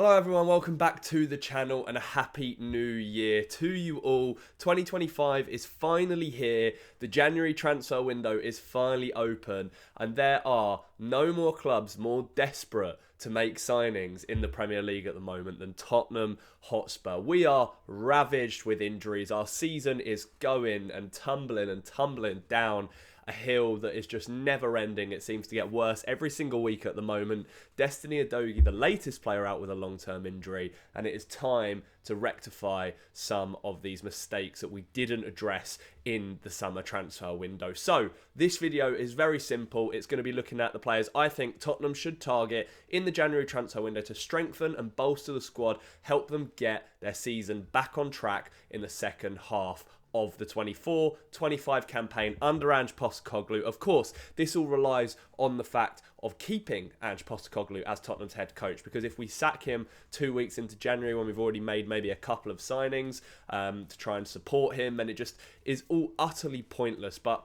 Hello everyone, welcome back to the channel and a happy new year to you all. 2025 is finally here, the January transfer window is finally open, and there are no more clubs more desperate to make signings in the Premier League at the moment than Tottenham Hotspur. We are ravaged with injuries, our season is going and tumbling down a hill that is just never ending. It seems to get worse every single week at the moment. Destiny Udogie, the latest player out with a long-term injury, and it is time to rectify some of these mistakes that we didn't address in the summer transfer window. So this video is very simple. It's going to be looking at the players I think Tottenham should target in the January transfer window to strengthen and bolster the squad, help them get their season back on track in the second half of the 24-25 campaign under Ange Postecoglou. Of course, this all relies on the fact of keeping Ange Postecoglou as Tottenham's head coach, because if we sack him 2 weeks into January when we've already made maybe a couple of signings to try and support him, then it just is all utterly pointless. But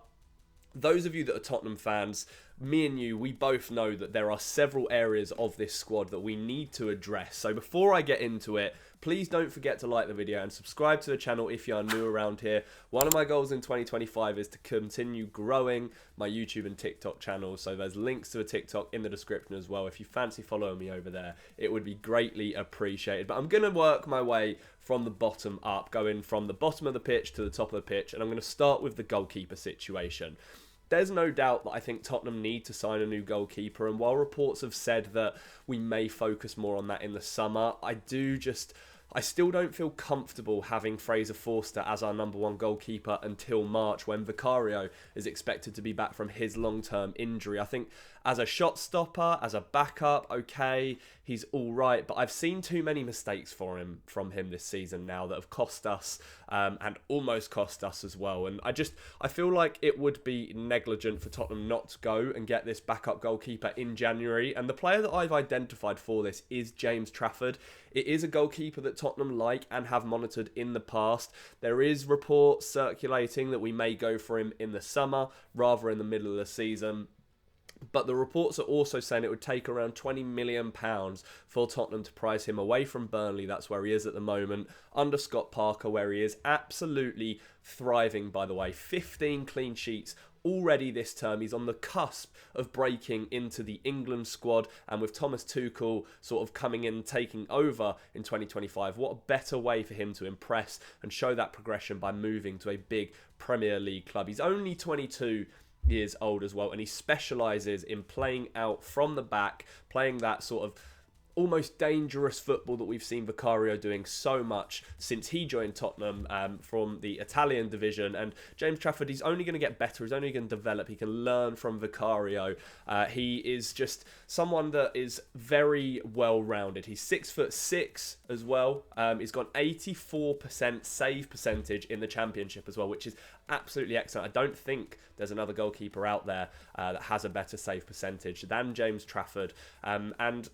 those of you that are Tottenham fans, me and you, we both know that there are several areas of this squad that we need to address. So before I get into it, please don't forget to like the video and subscribe to the channel if you are new around here. One of my goals in 2025 is to continue growing my YouTube and TikTok channels. So there's links to a TikTok in the description as well. If you fancy following me over there, it would be greatly appreciated. But I'm going to work my way from the bottom up, going from the bottom of the pitch to the top of the pitch. And I'm going to start with the goalkeeper situation. There's no doubt that I think Tottenham need to sign a new goalkeeper, and while reports have said that we may focus more on that in the summer, I still don't feel comfortable having Fraser Forster as our #1 goalkeeper until March, when Vicario is expected to be back from his long-term injury. I think as a shot stopper, as a backup, okay, he's all right, but I've seen too many mistakes from him this season now that have cost us and almost cost us as well. And I feel like it would be negligent for Tottenham not to go and get this backup goalkeeper in January. And the player that I've identified for this is James Trafford. It is a goalkeeper that Tottenham like and have monitored in the past. There is reports circulating that we may go for him in the summer rather in the middle of the season. But the reports are also saying it would take around £20 million for Tottenham to prize him away from Burnley. That's where he is at the moment, under Scott Parker, where he is absolutely thriving, by the way. 15 clean sheets already this term. He's on the cusp of breaking into the England squad, and with Thomas Tuchel sort of coming in, taking over in 2025, what a better way for him to impress and show that progression by moving to a big Premier League club. He's only 22 years old as well, and he specialises in playing out from the back, playing that sort of almost dangerous football that we've seen Vicario doing so much since he joined Tottenham from the Italian division. And James Trafford, he's only going to get better, he's only going to develop, he can learn from Vicario. He is just someone that is very well-rounded. He's 6'6" as well. He's got 84% save percentage in the Championship as well, which is absolutely excellent. I don't think there's another goalkeeper out there that has a better save percentage than James Trafford. And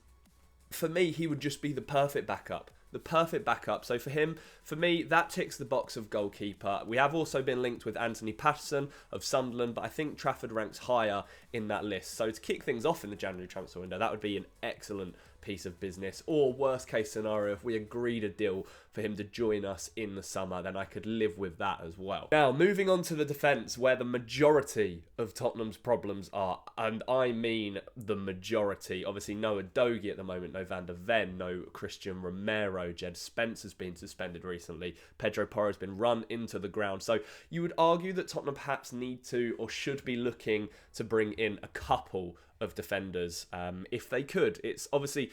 for me, he would just be the perfect backup. The perfect backup. So for me, that ticks the box of goalkeeper. We have also been linked with Anthony Patterson of Sunderland, but I think Trafford ranks higher in that list. So to kick things off in the January transfer window, that would be an excellent piece of business. Or worst case scenario, if we agreed a deal for him to join us in the summer, then I could live with that as well. Now, moving on to the defence, where the majority of Tottenham's problems are, and I mean the majority. Obviously, no Udogie at the moment, no Van der Ven, no Christian Romero, Jed Spence has been suspended recently, Pedro Porro's been run into the ground. So you would argue that Tottenham perhaps need to or should be looking to bring in a couple of defenders if they could. It's obviously,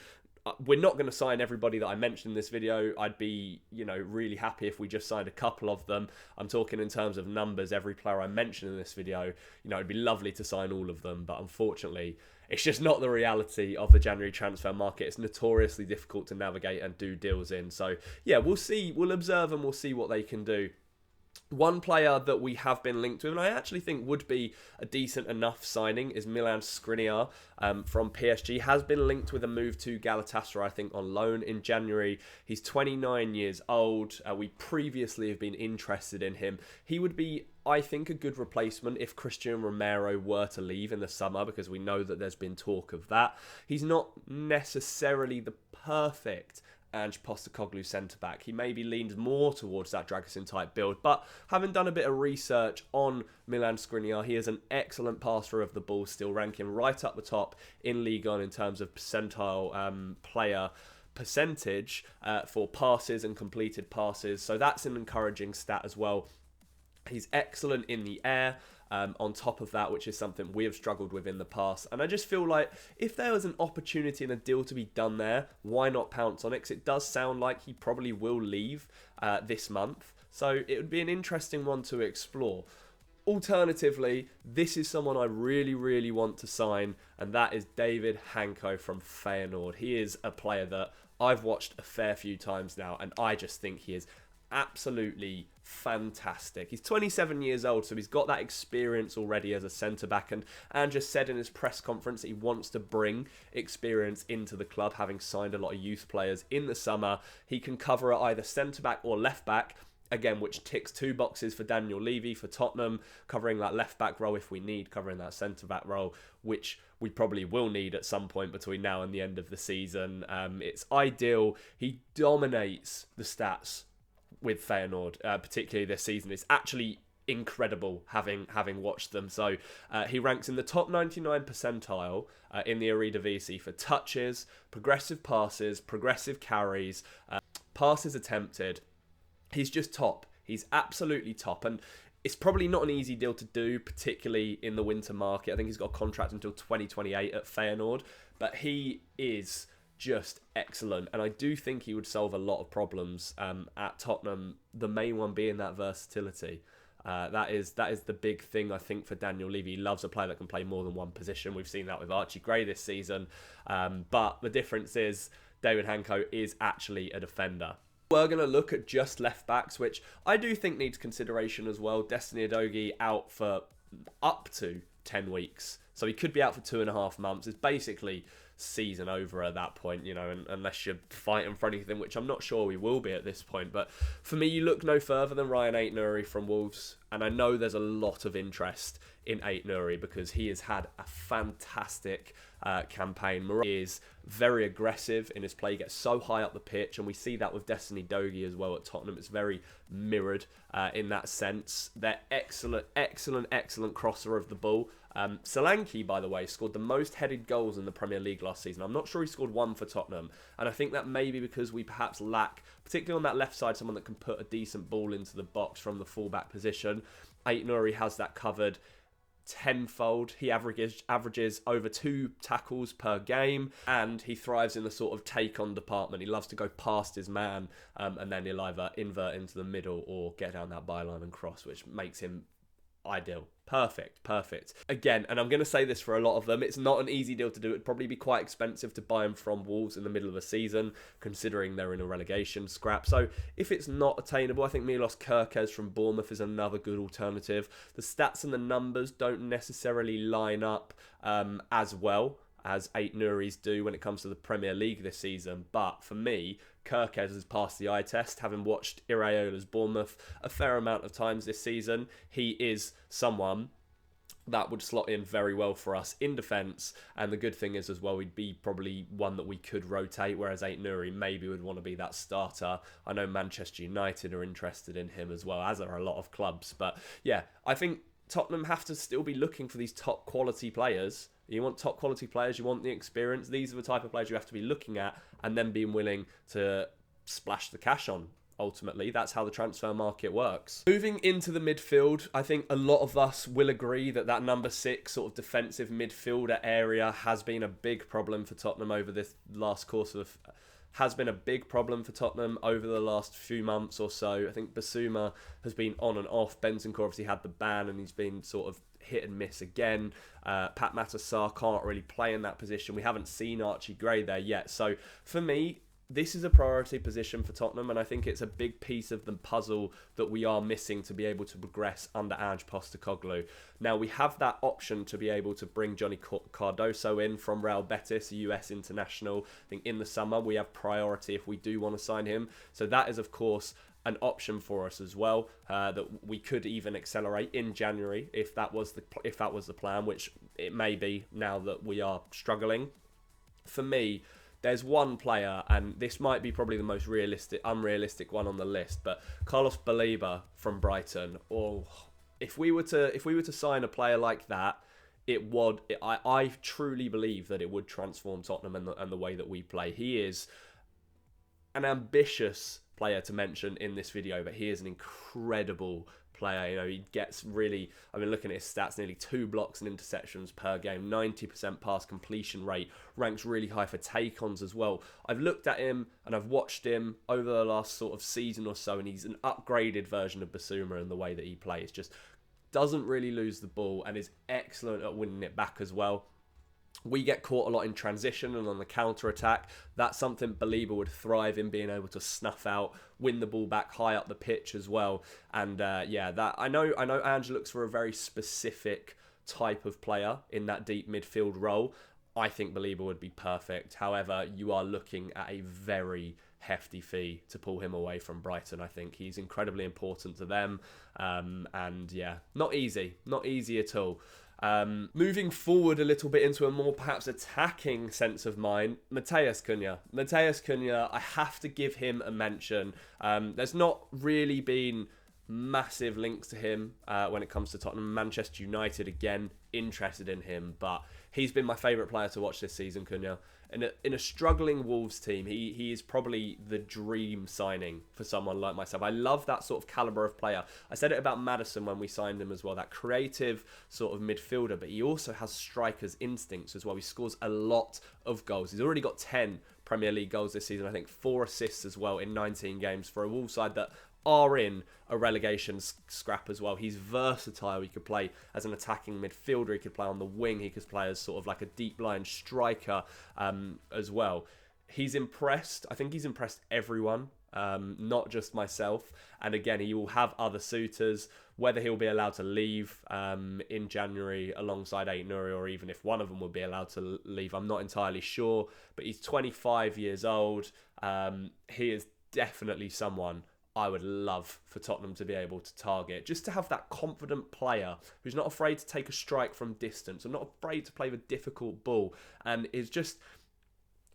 we're not going to sign everybody that I mentioned in this video. I'd be, really happy if we just signed a couple of them. I'm talking in terms of numbers. Every player I mentioned in this video, it'd be lovely to sign all of them, but unfortunately, it's just not the reality of the January transfer market. It's notoriously difficult to navigate and do deals in. So yeah, we'll see. We'll observe and we'll see what they can do. One player that we have been linked with, and I actually think would be a decent enough signing, is Milan Skriniar from PSG. Has been linked with a move to Galatasaray, I think, on loan in January. He's 29 years old. We previously have been interested in him. He would be, I think, a good replacement if Christian Romero were to leave in the summer, because we know that there's been talk of that. He's not necessarily the perfect Ange Postecoglou centre-back. He maybe leans more towards that Dragusin-type build, but having done a bit of research on Milan Skriniar, he is an excellent passer of the ball, still ranking right up the top in Ligue 1 in terms of percentile player percentage for passes and completed passes, so that's an encouraging stat as well. He's excellent in the air. On top of that, which is something we have struggled with in the past. And I just feel like if there was an opportunity and a deal to be done there, why not pounce on it? Because it does sound like he probably will leave this month. So it would be an interesting one to explore. Alternatively, this is someone I really, really want to sign, and that is David Hanko from Feyenoord. He is a player that I've watched a fair few times now, and I just think he is absolutely fantastic. He's 27 years old, so he's got that experience already as a centre-back, and just said in his press conference that he wants to bring experience into the club, having signed a lot of youth players in the summer. He can cover at either centre-back or left-back, again, which ticks two boxes for Daniel Levy for Tottenham, covering that left-back role if we need, covering that centre-back role, which we probably will need at some point between now and the end of the season. It's ideal. He dominates the stats with Feyenoord, particularly this season. It's actually incredible having watched them. So he ranks in the top 99 percentile in the Eredivisie for touches, progressive passes, progressive carries, passes attempted. He's just top. He's absolutely top. And it's probably not an easy deal to do, particularly in the winter market. I think he's got a contract until 2028 at Feyenoord, but he is just excellent, and I do think he would solve a lot of problems at Tottenham, the main one being that versatility. That is the big thing, I think, for Daniel Levy. He loves a player that can play more than one position. We've seen that with Archie Gray this season, but the difference is David Hanko is actually a defender. We're going to look at just left-backs, which I do think needs consideration as well. Destiny Udogie out for up to 10 weeks, so he could be out for 2.5 months. It's basically season over at that point, you know, unless you're fighting for anything, which I'm not sure we will be at this point. But for me, you look no further than Ryan Aït-Nouri from Wolves, and I know there's a lot of interest in Aït-Nouri because he has had a fantastic campaign. He is very aggressive in his play, he gets so high up the pitch, and we see that with Destiny Udogie as well at Tottenham. It's very mirrored in that sense. They're excellent crosser of the ball. Solanke, by the way, scored the most headed goals in the Premier League last season. I'm not sure he scored one for Tottenham, and I think that may be because we perhaps lack, particularly on that left side, someone that can put a decent ball into the box from the fullback position. Aït-Nouri has that covered tenfold. He averages over 2 tackles per game, and he thrives in the sort of take-on department. He loves to go past his man, and then he'll either invert into the middle or get down that byline and cross, which makes him ideal. Perfect. Again, and I'm going to say this for a lot of them, it's not an easy deal to do. It'd probably be quite expensive to buy him from Wolves in the middle of the season, considering they're in a relegation scrap. So if it's not attainable, I think Milos Kerkez from Bournemouth is another good alternative. The stats and the numbers don't necessarily line up as well as Aït-Nouri's do when it comes to the Premier League this season. But for me, Kerkez has passed the eye test, having watched Iraola's Bournemouth a fair amount of times this season. He is someone that would slot in very well for us in defence, and the good thing is as well, he'd be probably one that we could rotate, whereas Aït-Nouri maybe would want to be that starter. I know Manchester United are interested in him as well, as are a lot of clubs. But yeah, I think Tottenham have to still be looking for these top quality players. You want top quality players, you want the experience. These are the type of players you have to be looking at and then being willing to splash the cash on. Ultimately, that's how the transfer market works. Moving into the midfield, I think a lot of us will agree that number 6 sort of defensive midfielder area has been a big problem for Tottenham over this last course of... has been a big problem for Tottenham over the last few months or so. I think Basuma has been on and off. Bentancur obviously had the ban and he's been sort of hit and miss again. Pat Matasar can't really play in that position. We haven't seen Archie Gray there yet. So for me, this is a priority position for Tottenham, and I think it's a big piece of the puzzle that we are missing to be able to progress under Ange Postecoglou. Now, we have that option to be able to bring Johnny Cardoso in from Real Betis, a US international. I think in the summer we have priority if we do want to sign him. So that is, of course, an option for us as well, that we could even accelerate in January if that was the plan, which it may be now that we are struggling. For me, there's one player, and this might be probably the most unrealistic one on the list, but Carlos Baleba from Brighton. Or if we were to sign a player like that, I truly believe that it would transform Tottenham and the way that we play. He is an ambitious player to mention in this video, but he is an incredible player. You know, he gets really, I mean, looking at his stats, nearly 2 blocks and interceptions per game, 90% pass completion rate, ranks really high for take-ons as well. I've looked at him and I've watched him over the last sort of season or so, and he's an upgraded version of Basuma in the way that he plays. Just doesn't really lose the ball and is excellent at winning it back as well. We get caught a lot in transition and on the counter-attack. That's something Baleba would thrive in, being able to snuff out, win the ball back high up the pitch as well. And yeah, that I know Ange looks for a very specific type of player in that deep midfield role. I think Baleba would be perfect. However, you are looking at a very hefty fee to pull him away from Brighton. I think he's incredibly important to them. And yeah, not easy at all. Moving forward a little bit into a more perhaps attacking sense of mind, Matheus Cunha, I have to give him a mention. There's not really been massive links to him when it comes to Tottenham. Manchester United, again, interested in him, but he's been my favourite player to watch this season, Cunha. In a struggling Wolves team, he is probably the dream signing for someone like myself. I love that sort of calibre of player. I said it about Maddison when we signed him as well, that creative sort of midfielder, but he also has striker's instincts as well. He scores a lot of goals. He's already got 10 Premier League goals this season. I think 4 assists as well in 19 games for a Wolves side that are in a relegation scrap as well. He's versatile. He could play as an attacking midfielder. He could play on the wing. He could play as sort of like a deep line striker as well. He's impressed. I think he's impressed everyone, not just myself. And again, he will have other suitors. Whether he'll be allowed to leave in January alongside Ait-Nouri, or even if one of them will be allowed to leave, I'm not entirely sure. But he's 25 years old. He is definitely someone I would love for Tottenham to be able to target. Just to have that confident player who's not afraid to take a strike from distance and not afraid to play the difficult ball, and is just,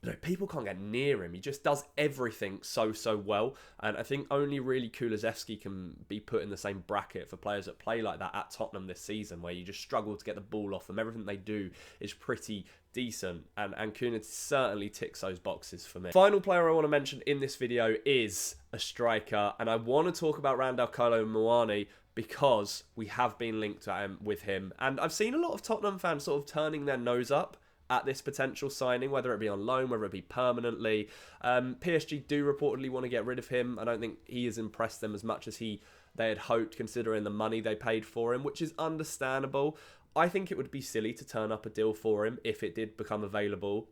you know, people can't get near him. He just does everything so well. And I think only really Kulusevski can be put in the same bracket for players that play like that at Tottenham this season, where you just struggle to get the ball off them. Everything they do is pretty decent, and Cunha certainly ticks those boxes for me. Final player I want to mention in this video is a striker, and I want to talk about Randal Kolo Muani because we have been linked with him, and I've seen a lot of Tottenham fans sort of turning their nose up at this potential signing, whether it be on loan, whether it be permanently. PSG do reportedly want to get rid of him. I don't think he has impressed them as much as they had hoped, considering the money they paid for him, which is understandable. I think it would be silly to turn up a deal for him if it did become available.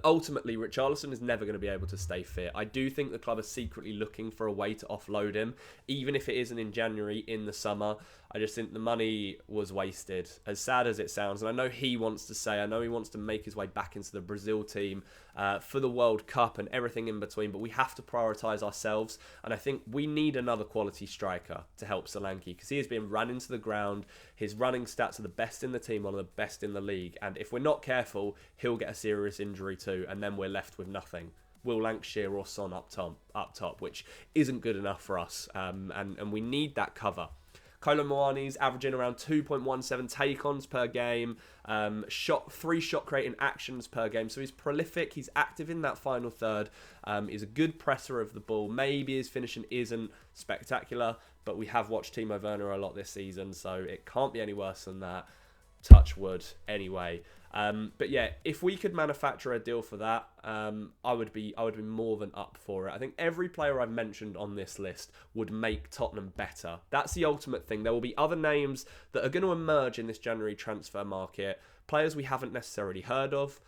Ultimately, Richarlison is never going to be able to stay fit. I do think the club are secretly looking for a way to offload him, even if it isn't in January, in the summer. I just think the money was wasted, as sad as it sounds. And I know he wants to make his way back into the Brazil team for the World Cup and everything in between, but we have to prioritise ourselves. And I think we need another quality striker to help Solanke, because he has been run into the ground. His running stats are the best in the team, one of the best in the league. And if we're not careful, he'll get a serious injury too, and then we're left with nothing. Will Lancashire or Son up top, which isn't good enough for us. And we need that cover. Kolo Muani's averaging around 2.17 take-ons per game, 3 shot creating actions per game. So he's prolific, he's active in that final third, he's a good presser of the ball. Maybe his finishing isn't spectacular, but we have watched Timo Werner a lot this season, so it can't be any worse than that. Touch wood anyway. But yeah, if we could manufacture a deal for that, I would be more than up for it. I think every player I've mentioned on this list would make Tottenham better. That's the ultimate thing. There will be other names that are going to emerge in this January transfer market, players we haven't necessarily heard of.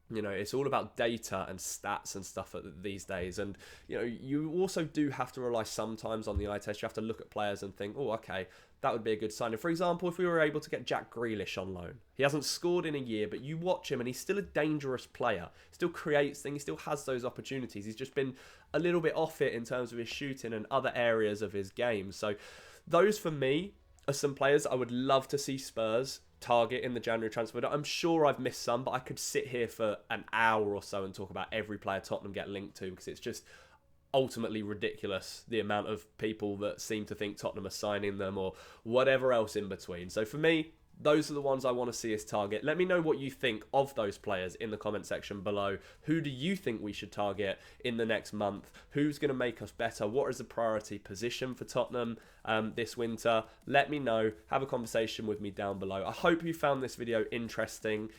You know, it's all about data and stats and stuff these days. And, you know, you also do have to rely sometimes on the eye test. You have to look at players and think, oh, okay, that would be a good signing. For example, if we were able to get Jack Grealish on loan. He hasn't scored in a year, but you watch him and he's still a dangerous player. Still creates things, he still has those opportunities. He's just been a little bit off it in terms of his shooting and other areas of his game. So those, for me, are some players I would love to see Spurs target in the January transfer window. I'm sure I've missed some, but I could sit here for an hour or so and talk about every player Tottenham get linked to, because it's just ultimately ridiculous the amount of people that seem to think Tottenham are signing them or whatever else in between. So for me, those are the ones I want to see us target. Let me know what you think of those players in the comment section below. Who do you think we should target in the next month? Who's going to make us better? What is the priority position for Tottenham this winter? Let me know. Have a conversation with me down below. I hope you found this video interesting.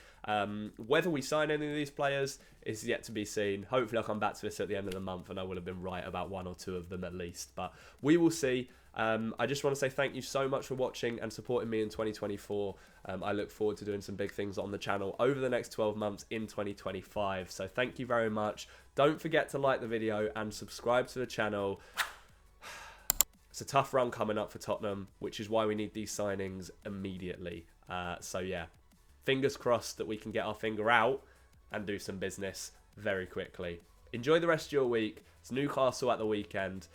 Whether we sign any of these players is yet to be seen. Hopefully I'll come back to this at the end of the month and I will have been right about one or two of them at least. But we will see. I just want to say thank you so much for watching and supporting me in 2024. I look forward to doing some big things on the channel over the next 12 months in 2025. So thank you very much. Don't forget to like the video and subscribe to the channel. It's a tough run coming up for Tottenham, which is why we need these signings immediately. So yeah, fingers crossed that we can get our finger out and do some business very quickly. Enjoy the rest of your week. It's Newcastle at the weekend.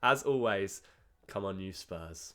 As always, come on you Spurs.